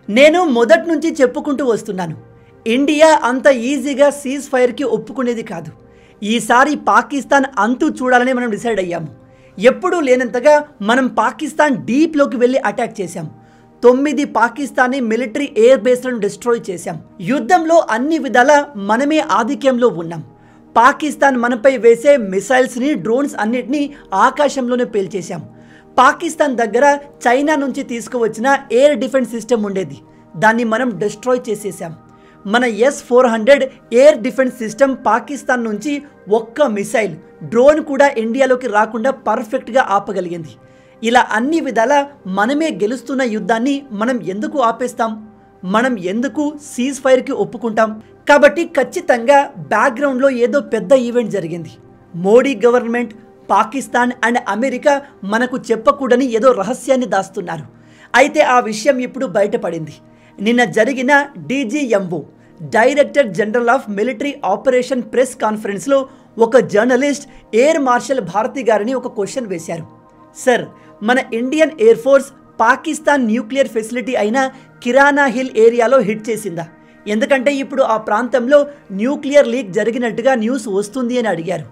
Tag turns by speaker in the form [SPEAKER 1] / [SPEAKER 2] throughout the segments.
[SPEAKER 1] నేను మొదటి నుంచి చెప్పుకుంటూ వస్తున్నాను, ఇండియా అంత ఈజీగా సీజ్ ఫైర్కి ఒప్పుకునేది కాదు. ఈసారి పాకిస్తాన్ అంతు చూడాలని మనం డిసైడ్ అయ్యాము. ఎప్పుడూ లేనంతగా మనం పాకిస్తాన్ డీప్లోకి వెళ్ళి అటాక్ చేశాం. 9 పాకిస్తానీ మిలిటరీ ఎయిర్ బేస్లను డిస్ట్రాయ్ చేశాం. యుద్ధంలో అన్ని విధాల మనమే ఆధిక్యంలో ఉన్నాం. పాకిస్తాన్ మనపై వేసే మిసైల్స్ని, డ్రోన్స్ అన్నిటినీ ఆకాశంలోనే పేల్చేశాం. పాకిస్తాన్ దగ్గర చైనా నుంచి తీసుకువచ్చిన ఎయిర్ డిఫెన్స్ సిస్టమ్ ఉండేది, దాన్ని మనం డిస్ట్రాయ్ చేసేసాం. మన S-400 air defence system Pakistan నుంచి ఒక్క మిసైల్, డ్రోన్ కూడా ఇండియాలోకి రాకుండా పర్ఫెక్ట్గా ఆపగలిగింది. ఇలా అన్ని విధాల మనమే గెలుస్తున్న యుద్ధాన్ని మనం ఎందుకు ఆపేస్తాం? మనం ఎందుకు సీజ్ ఫైర్కి ఒప్పుకుంటాం? కాబట్టి ఖచ్చితంగా బ్యాక్గ్రౌండ్లో ఏదో పెద్ద ఈవెంట్ జరిగింది. Modi government, Pakistan and America మనకు చెప్పకూడని ఏదో రహస్యాన్ని దాస్తున్నారు. అయితే ఆ విషయం ఇప్పుడు బయటపడింది. నిన్న జరిగిన DGMO, director general of military operation press కాన్ఫరెన్స్లో ఒక జర్నలిస్ట్ ఎయిర్ మార్షల్ భారతి గారిని ఒక క్వశ్చన్ వేశారు. సార్, మన Indian air force Pakistan nuclear facility అయిన కిరానా హిల్ ఏరియాలో హిట్ చేసిందా? ఎందుకంటే ఇప్పుడు ఆ ప్రాంతంలో న్యూక్లియర్ లీక్ జరిగినట్టుగా న్యూస్ వస్తుంది అని అడిగారు.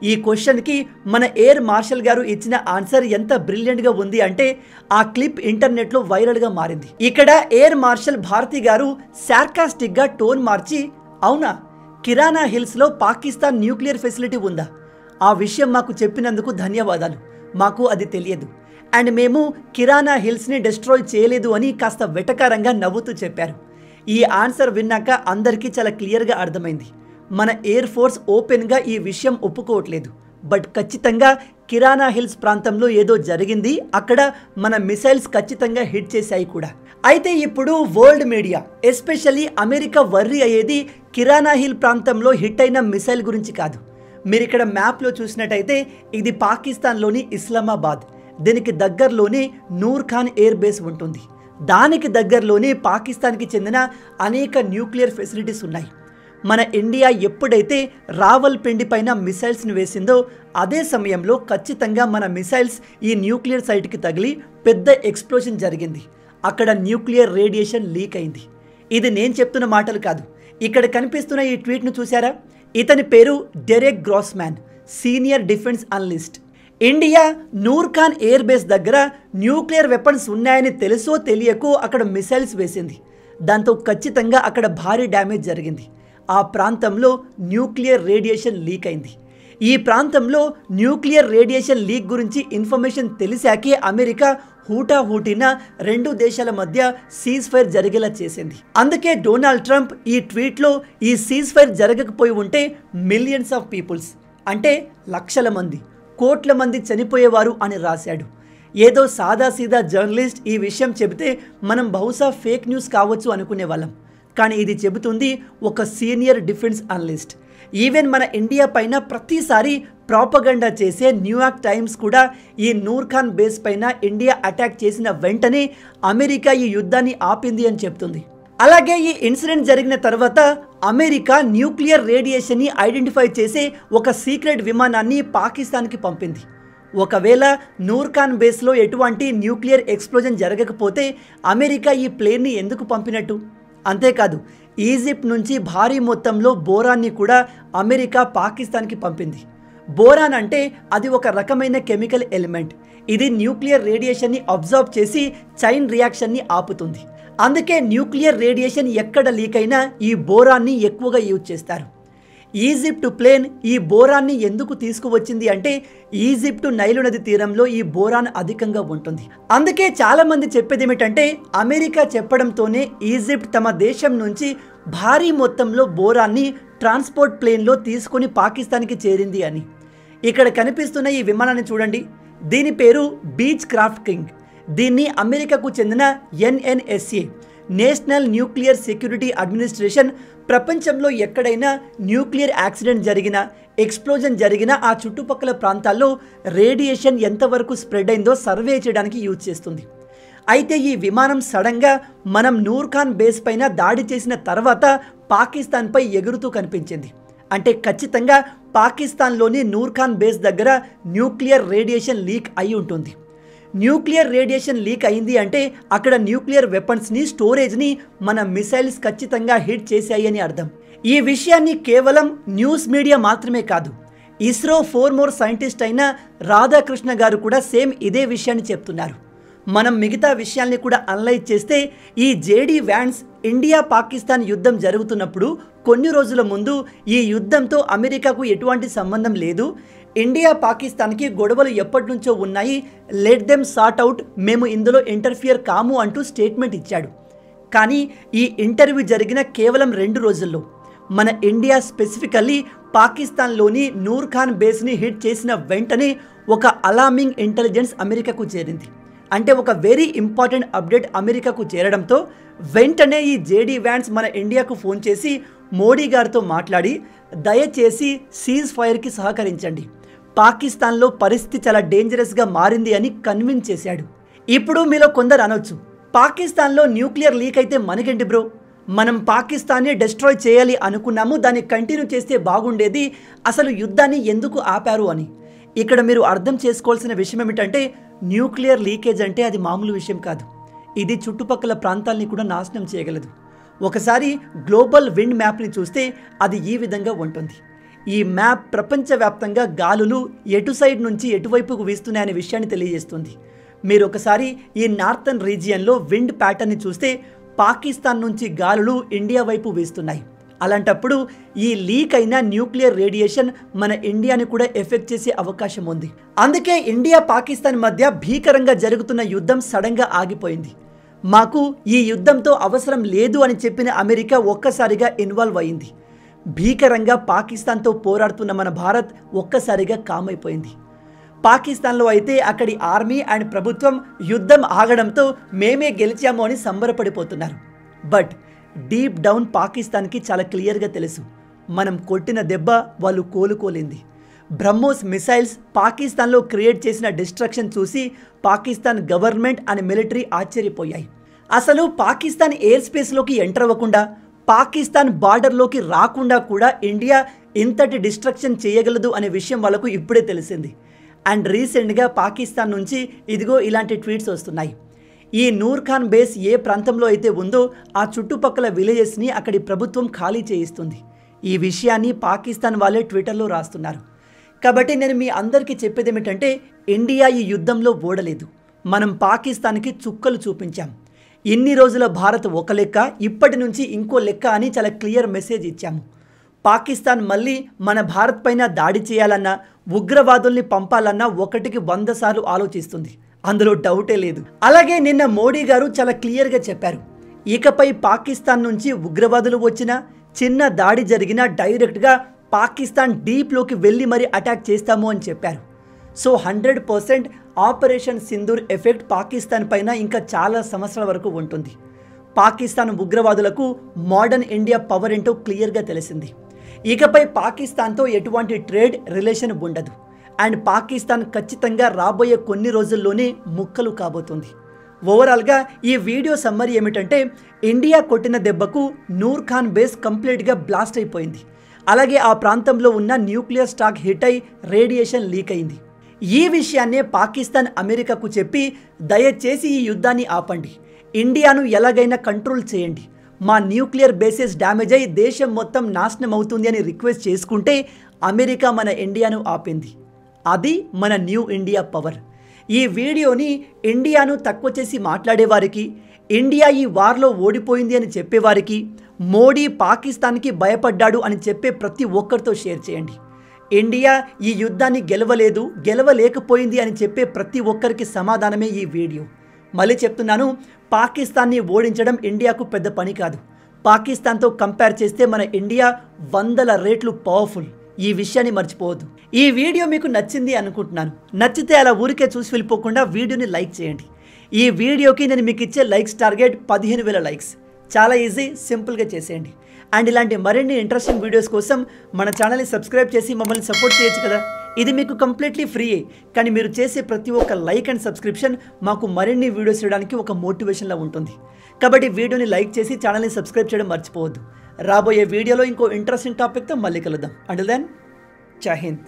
[SPEAKER 1] ఈ క్వశ్చన్కి మన ఎయిర్ మార్షల్ గారు ఇచ్చిన ఆన్సర్ ఎంత బ్రిలియంట్గా ఉంది అంటే ఆ క్లిప్ ఇంటర్నెట్లో వైరల్గా మారింది. ఇక్కడ ఎయిర్ మార్షల్ భారతి గారు సార్కాస్టిక్గా టోన్ మార్చి, అవునా, కిరానా హిల్స్లో పాకిస్తాన్ న్యూక్లియర్ ఫెసిలిటీ ఉందా? ఆ విషయం మాకు చెప్పినందుకు ధన్యవాదాలు, మాకు అది తెలియదు అండ్ మేము కిరానా హిల్స్ని డిస్ట్రాయ్ చేయలేదు అని కాస్త వెటకారంగా నవ్వుతూ చెప్పారు. ఈ ఆన్సర్ విన్నాక అందరికీ చాలా క్లియర్గా అర్థమైంది, మన ఎయిర్ ఫోర్స్ ఓపెన్గా ఈ విషయం ఒప్పుకోవట్లేదు. బట్ ఖచ్చితంగా కిరానా హిల్స్ ప్రాంతంలో ఏదో జరిగింది, అక్కడ మన మిసైల్స్ ఖచ్చితంగా హిట్ చేశాయి కూడా. అయితే ఇప్పుడు world media, especially America worry అయ్యేది కిరానా హిల్ ప్రాంతంలో హిట్ అయిన మిసైల్ గురించి కాదు. మీరు ఇక్కడ మ్యాప్లో చూసినట్టయితే ఇది పాకిస్తాన్లోని ఇస్లామాబాద్, దీనికి దగ్గరలోనే నూర్ ఖాన్ ఎయిర్ బేస్ ఉంటుంది. దానికి దగ్గరలోనే పాకిస్తాన్కి చెందిన అనేక న్యూక్లియర్ ఫెసిలిటీస్ ఉన్నాయి. మన ఇండియా ఎప్పుడైతే రావల్పిండి పైన మిసైల్స్ని వేసిందో అదే సమయంలో ఖచ్చితంగా మన మిసైల్స్ ఈ న్యూక్లియర్ సైట్కి తగిలి పెద్ద ఎక్స్ప్లోషన్ జరిగింది. అక్కడ న్యూక్లియర్ రేడియేషన్ లీక్ అయింది. ఇది నేను చెప్తున్న మాటలు కాదు. ఇక్కడ కనిపిస్తున్న ఈ ట్వీట్ను చూసారా? ఇతని పేరు Derek Grossman, senior defence analyst. India Nur Khan air base దగ్గర న్యూక్లియర్ వెపన్స్ ఉన్నాయని తెలుసో తెలియకో అక్కడ మిసైల్స్ వేసింది. దాంతో ఖచ్చితంగా అక్కడ భారీ డ్యామేజ్ జరిగింది. ఆ ప్రాంతంలో న్యూక్లియర్ రేడియేషన్ లీక్ అయింది. ఈ ప్రాంతంలో న్యూక్లియర్ రేడియేషన్ లీక్ గురించి ఇన్ఫర్మేషన్ తెలిసాకే అమెరికా హూటాహూటిన 2 దేశాల మధ్య సీజ్ ఫైర్ జరిగేలా చేసింది. అందుకే డొనాల్డ్ ట్రంప్ ఈ ట్వీట్లో ఈ సీజ్ ఫైర్ జరగకపోయి ఉంటే మిలియన్స్ ఆఫ్ పీపుల్స్, అంటే లక్షల మంది, కోట్ల మంది చనిపోయేవారు అని రాశాడు. ఏదో సాదాసీదా జర్నలిస్ట్ ఈ విషయం చెబితే మనం బహుశా ఫేక్ న్యూస్ కావచ్చు అనుకునే వాళ్ళం. కానీ ఇది చెబుతుంది ఒక సీనియర్ డిఫెన్స్ అనలిస్ట్. ఈవెన్ మన ఇండియా పైన ప్రతిసారి ప్రాపగండా చేసే న్యూయార్క్ టైమ్స్ కూడా ఈ నూర్ ఖాన్ బేస్ పైన ఇండియా అటాక్ చేసిన వెంటనే అమెరికా ఈ యుద్ధాన్ని ఆపింది అని చెప్తుంది. అలాగే ఈ ఇన్సిడెంట్ జరిగిన తర్వాత అమెరికా న్యూక్లియర్ రేడియేషన్ని ఐడెంటిఫై చేసే ఒక సీక్రెట్ విమానాన్ని పాకిస్తాన్కి పంపింది. ఒకవేళ నూర్ ఖాన్ బేస్లో ఎటువంటి న్యూక్లియర్ ఎక్స్ప్లోజన్ జరగకపోతే అమెరికా ఈ ప్లేన్ని ఎందుకు పంపినట్టు? అంతేకాదు, ఈజిప్ట్ నుంచి భారీ మొత్తంలో బోరాన్ని కూడా అమెరికా పాకిస్తాన్కి పంపింది. బోరాన్ అంటే అది ఒక రకమైన కెమికల్ ఎలిమెంట్. ఇది న్యూక్లియర్ రేడియేషన్ని అబ్జర్వ్ చేసి చైన్ రియాక్షన్ని ఆపుతుంది. అందుకే న్యూక్లియర్ రేడియేషన్ ఎక్కడ లీక్ అయినా ఈ బోరాన్ని ఎక్కువగా యూజ్ చేస్తారు. ఈజిప్ట్ ప్లేన్ ఈ బోరాన్ని ఎందుకు తీసుకువచ్చింది అంటే ఈజిప్ట్ నైలు నది తీరంలో ఈ బోరాన్ అధికంగా ఉంటుంది. అందుకే చాలా మంది చెప్పేది ఏమిటంటే అమెరికా చెప్పడంతోనే ఈజిప్ట్ తమ దేశం నుంచి భారీ మొత్తంలో బోరాన్ని ట్రాన్స్పోర్ట్ ప్లేన్లో తీసుకొని పాకిస్తాన్కి చేరింది అని. ఇక్కడ కనిపిస్తున్న ఈ విమానాన్ని చూడండి, దీని పేరు బీచ్ క్రాఫ్ట్ కింగ్. దీన్ని అమెరికాకు చెందిన NNSA, national nuclear security administration, ప్రపంచంలో ఎక్కడైనా న్యూక్లియర్ యాక్సిడెంట్ జరిగినా, ఎక్స్ప్లోజన్ జరిగినా ఆ చుట్టుపక్కల ప్రాంతాల్లో రేడియేషన్ ఎంతవరకు స్ప్రెడ్ అయిందో సర్వే చేయడానికి యూజ్ చేస్తుంది. అయితే ఈ విమానం సడన్గా మనం నూర్ ఖాన్ బేస్ పైన దాడి చేసిన తర్వాత పాకిస్తాన్పై ఎగురుతూ కనిపించింది. అంటే ఖచ్చితంగా పాకిస్తాన్లోని నూర్ ఖాన్ బేస్ దగ్గర న్యూక్లియర్ రేడియేషన్ లీక్ అయి ఉంటుంది. న్యూక్లియర్ రేడియేషన్ లీక్ అయింది అంటే అక్కడ న్యూక్లియర్ వెపన్స్ని స్టోరేజ్ని మన మిసైల్స్ ఖచ్చితంగా హిట్ చేశాయి అని అర్థం. ఈ విషయాన్ని కేవలం న్యూస్ మీడియా మాత్రమే కాదు, ఇస్రో ఫోర్మోర్ సైంటిస్ట్ అయిన రాధాకృష్ణ గారు కూడా సేమ్ ఇదే విషయాన్ని చెప్తున్నారు. మనం మిగతా విషయాల్ని కూడా అనలైజ్ చేస్తే ఈ జేడీ వ్యాన్స్ ఇండియా పాకిస్తాన్ యుద్ధం జరుగుతున్నప్పుడు కొన్ని రోజుల ముందు ఈ యుద్ధంతో అమెరికాకు ఎటువంటి సంబంధం లేదు, ఇండియా పాకిస్తాన్కి గొడవలు ఎప్పటి నుంచో ఉన్నాయి, లెట్ దెమ్ సార్ట్ అవుట్, మేము ఇందులో ఇంటర్ఫియర్ కాము అంటూ స్టేట్మెంట్ ఇచ్చాడు. కానీ ఈ ఇంటర్వ్యూ జరిగిన కేవలం 2 రోజుల్లో మన ఇండియా స్పెసిఫికల్లీ పాకిస్తాన్లోని నూర్ ఖాన్ బేస్ని హిట్ చేసిన వెంటనే ఒక అలార్మింగ్ ఇంటెలిజెన్స్ అమెరికాకు చేరింది. అంటే ఒక వెరీ ఇంపార్టెంట్ అప్డేట్ అమెరికాకు చేరడంతో వెంటనే ఈ జేడీ వ్యాన్స్ మన ఇండియాకు ఫోన్ చేసి మోడీ గారితో మాట్లాడి దయచేసి సీజ్ ఫైర్కి సహకరించండి, పాకిస్తాన్లో పరిస్థితి చాలా డేంజరస్గా మారింది అని కన్విన్స్ చేశాడు. ఇప్పుడు మీలో కొందరు అనొచ్చు, పాకిస్తాన్లో న్యూక్లియర్ లీక్ అయితే మనకేంటి బ్రో, మనం పాకిస్తాన్ని డిస్ట్రాయ్ చేయాలి అనుకున్నాము, దాన్ని కంటిన్యూ చేస్తే బాగుండేది, అసలు యుద్ధాన్ని ఎందుకు ఆపారు అని. ఇక్కడ మీరు అర్థం చేసుకోవాల్సిన విషయం ఏమిటంటే న్యూక్లియర్ లీకేజ్ అంటే అది మామూలు విషయం కాదు, ఇది చుట్టుపక్కల ప్రాంతాలని కూడా నాశనం చేయగలదు. ఒకసారి గ్లోబల్ విండ్ మ్యాప్ని చూస్తే అది ఈ విధంగా ఉంటుంది. ఈ మ్యాప్ ప్రపంచవ్యాప్తంగా గాలులు ఎటు సైడ్ నుంచి ఎటువైపుకు వీస్తున్నాయనే విషయాన్ని తెలియజేస్తుంది. మీరు ఒకసారి ఈ నార్థన్ రీజియన్లో విండ్ ప్యాటర్న్ని చూస్తే పాకిస్తాన్ నుంచి గాలులు ఇండియా వైపు వీస్తున్నాయి. అలాంటప్పుడు ఈ లీక్ అయిన న్యూక్లియర్ రేడియేషన్ మన ఇండియాని కూడా ఎఫెక్ట్ చేసే అవకాశం ఉంది. అందుకే ఇండియా పాకిస్తాన్ మధ్య భీకరంగా జరుగుతున్న యుద్ధం సడన్గా ఆగిపోయింది. మాకు ఈ యుద్ధంతో అవసరం లేదు అని చెప్పిన అమెరికా ఒక్కసారిగా ఇన్వాల్వ్ అయింది. భీకరంగా పాకిస్తాన్తో పోరాడుతున్న మన భారత్ ఒక్కసారిగా కామైపోయింది. పాకిస్తాన్లో అయితే అక్కడి ఆర్మీ అండ్ ప్రభుత్వం యుద్ధం ఆగడంతో మేమే గెలిచాము అని సంబరపడిపోతున్నారు. బట్ డీప్ డౌన్ పాకిస్తాన్కి చాలా క్లియర్గా తెలుసు, మనం కొట్టిన దెబ్బ వాళ్ళు కోలుకోలేంది. బ్రహ్మోస్ మిసైల్స్ పాకిస్తాన్లో క్రియేట్ చేసిన డిస్ట్రక్షన్ చూసి పాకిస్తాన్ గవర్నమెంట్ అండ్ మిలిటరీ ఆశ్చర్యపోయాయి. అసలు పాకిస్తాన్ ఎయిర్ స్పేస్లోకి ఎంటర్ అవ్వకుండా, పాకిస్తాన్ బార్డర్లోకి రాకుండా కూడా ఇండియా ఇంతటి డిస్ట్రక్షన్ చేయగలదు అనే విషయం వాళ్ళకు ఇప్పుడే తెలిసింది. అండ్ రీసెంట్గా పాకిస్తాన్ నుంచి ఇదిగో ఇలాంటి ట్వీట్స్ వస్తున్నాయి. ఈ నూర్ ఖాన్ బేస్ ఏ ప్రాంతంలో అయితే ఉందో ఆ చుట్టుపక్కల విలేజెస్ని అక్కడి ప్రభుత్వం ఖాళీ చేయిస్తుంది. ఈ విషయాన్ని పాకిస్తాన్ వాళ్ళే ట్విట్టర్లో రాస్తున్నారు. కాబట్టి నేను మీ అందరికీ చెప్పేది ఏమిటంటే ఇండియా ఈ యుద్ధంలో ఓడలేదు, మనం పాకిస్తాన్కి చుక్కలు చూపించాం. ఇన్ని రోజుల భారత్ ఒక లెక్క, ఇప్పటి నుంచి ఇంకో లెక్క అని చాలా క్లియర్ మెసేజ్ ఇచ్చాము. పాకిస్తాన్ మళ్ళీ మన భారత్ పైన దాడి చేయాలన్నా, ఉగ్రవాదుల్ని పంపాలన్నా 1కి 100 సార్లు ఆలోచిస్తుంది, అందులో డౌటే లేదు. అలాగే నిన్న మోడీ గారు చాలా క్లియర్గా చెప్పారు, ఇకపై పాకిస్తాన్ నుంచి ఉగ్రవాదులు వచ్చినా, చిన్న దాడి జరిగినా డైరెక్ట్గా పాకిస్తాన్ డీప్లోకి వెళ్ళి మరీ అటాక్ చేస్తాము అని చెప్పారు. So 100% operation Sindoor effect Pakistan పైన ఇంకా చాలా సంవత్సరాల వరకు ఉంటుంది. పాకిస్తాన్ ఉగ్రవాదులకు మోడర్న్ ఇండియా పవర్ ఏంటో క్లియర్గా తెలిసింది. ఇకపై పాకిస్తాన్తో ఎటువంటి ట్రేడ్ రిలేషన్ ఉండదు. అండ్ పాకిస్తాన్ ఖచ్చితంగా రాబోయే కొన్ని రోజుల్లోనే ముక్కలు కాబోతుంది. ఓవరాల్గా ఈ వీడియో సమ్మరీ ఏమిటంటే ఇండియా కొట్టిన దెబ్బకు నూర్ ఖాన్ బేస్ కంప్లీట్గా బ్లాస్ట్ అయిపోయింది. అలాగే ఆ ప్రాంతంలో ఉన్న న్యూక్లియర్ స్టాక్ హిట్ అయి రేడియేషన్ లీక్ అయింది. ఈ విషయాన్నే పాకిస్తాన్ అమెరికాకు చెప్పి దయచేసి ఈ యుద్ధాన్ని ఆపండి, ఇండియాను ఎలాగైనా కంట్రోల్ చేయండి, మా న్యూక్లియర్ బేసెస్ డ్యామేజ్ అయి దేశం మొత్తం నాశనం అవుతుంది అని రిక్వెస్ట్ చేసుకుంటే అమెరికా మన ఇండియాను ఆపింది. అది మన న్యూ ఇండియా పవర్. ఈ వీడియోని ఇండియాను తక్కువ చేసి మాట్లాడేవారికి, ఇండియా ఈ వార్లో ఓడిపోయింది అని చెప్పేవారికి, మోడీ పాకిస్తాన్కి భయపడ్డాడు అని చెప్పే ప్రతి ఒక్కరితో షేర్ చేయండి. ఇండియా ఈ యుద్ధాన్ని గెలవలేకపోయింది అని చెప్పే ప్రతి ఒక్కరికి సమాధానమే ఈ వీడియో. మళ్ళీ చెప్తున్నాను, పాకిస్తాన్ని ఓడించడం ఇండియాకు పెద్ద పని కాదు. పాకిస్తాన్తో కంపేర్ చేస్తే మన ఇండియా 100 రెట్లు పవర్ఫుల్. ఈ విషయాన్ని మర్చిపోవద్దు. ఈ వీడియో మీకు నచ్చింది అనుకుంటున్నాను. నచ్చితే అలా ఊరికే చూసి వెళ్ళిపోకుండా వీడియోని లైక్ చేయండి. ఈ వీడియోకి నేను మీకు ఇచ్చే లైక్స్ టార్గెట్ 15,000 లైక్స్. చాలా ఈజీ, సింపుల్గా చేసేయండి. అండ్ ఇలాంటి మరిన్ని ఇంట్రెస్టింగ్ వీడియోస్ కోసం మన ఛానల్ని సబ్స్క్రైబ్ చేసి మమ్మల్ని సపోర్ట్ చేయొచ్చు కదా. ఇది మీకు కంప్లీట్లీ ఫ్రీయే, కానీ మీరు చేసే ప్రతి ఒక్క లైక్ అండ్ సబ్స్క్రిప్షన్ మాకు మరిన్ని వీడియోస్ చేయడానికి ఒక మోటివేషన్లా ఉంటుంది. కాబట్టి వీడియోని లైక్ చేసి ఛానల్ని సబ్స్క్రైబ్ చేయడం మర్చిపోవద్దు. రాబోయే వీడియోలో ఇంకో ఇంట్రెస్టింగ్ టాపిక్తో మళ్ళీ కలుద్దాం. అంటిల్ దెన్, జై హింద్.